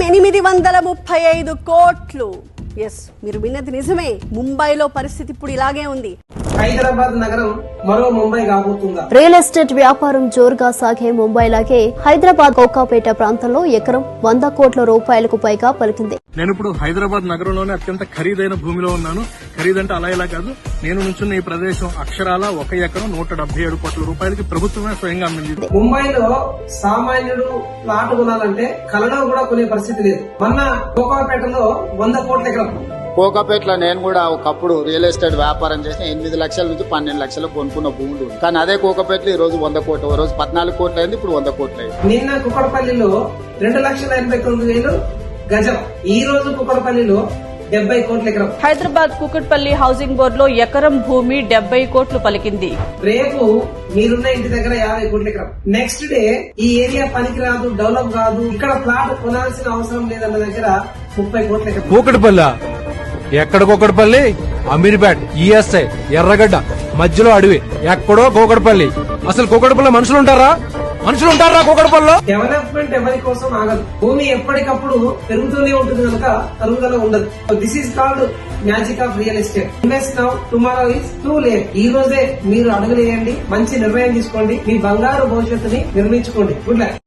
835 కోట్లు. ఎస్, మీరు విన్నది నిజమే. ముంబైలో పరిస్థితి ఇప్పుడు ఇలాగే ఉంది. హైదరాబాద్ నగరం మరో ముంబై కాబోతుందా? రియల్ ఎస్టేట్ వ్యాపారం జోరుగా సాగే ముంబైలాగే హైదరాబాద్ కోకాపేట ప్రాంతంలో ఎకరం 100 కోట్ల రూపాయలకు పైగా పలికింది. నేను ఇప్పుడు హైదరాబాద్ నగరంలోనే అత్యంత ఖరీదైన భూమిలో ఉన్నాను. ఖరీదంటే అలా ఇలా కాదు, నేను నుంచున్న ఈ ప్రదేశం అక్షరాల 1 ఎకరం 177 కోట్ల రూపాయలకి ప్రభుత్వమే స్వయంగా అమ్మింది. ముంబైలో సామాన్యుడు ప్లాట్ కొనాలంటే కలలో కూడా కొనే పరిస్థితి లేదు. మొన్న కోకాపేటలో 100 కోట్ల ఎకరం. కోకాపేటలో నేను కూడా ఒకప్పుడు రియల్ ఎస్టేట్ వ్యాపారం చేసిన 8 లక్షల నుంచి 12 లక్షలు కొనుక్కున్న భూములు. కానీ అదే కోకాపేటలో ఈ రోజు 100 కోట్లు, ఓ రోజు 14 కోట్లు అయింది, ఇప్పుడు 100 కోట్లు అయింది. నిన్న కుక్కడపల్లిలో 2,89,000 గజం, ఈ రోజు కుక్కడపల్లిలో 70 కోట్ల ఎకరం. హైదరాబాద్ కుకట్పల్లి హౌసింగ్ బోర్డు లో ఎకరం భూమి 70 కోట్లు పలికింది. రేపు మీరున్న ఇంటి దగ్గర 50 కోట్ల ఎకరం. నెక్స్ట్ డే ఈ ఏరియా పనికి రాదు, డెవలప్ కాదు, ఇక్కడ ప్లాట్ కొనాల్సిన అవసరం లేదన్న దగ్గర 30 కోట్ల ఎకరం. కూకట్పల్లి ఎక్కడ? కూకట్పల్లి, అమీర్పేట్, ఈఎస్ఐ, ఎర్రగడ్డ మధ్యలో అడవి. ఎక్కడో కూకట్పల్లి. అసలు కూకట్పల్లి మనుషులు ఉంటారా? కూకట్పల్లిలో డెవలప్మెంట్ ఎవరి కోసం ఆగదు. భూమి ఎప్పటికప్పుడు పెరుగుతూనే ఉంటుంది కనుక తరుగుదల ఉండదు. This is called magic of real estate. Invest now, tomorrow is too late. ఈ రోజే మీరు అడుగులేయండి, మంచి నిర్ణయం తీసుకోండి, మీ బంగారు భవిష్యత్తుని నిర్మించుకోండి. Good luck.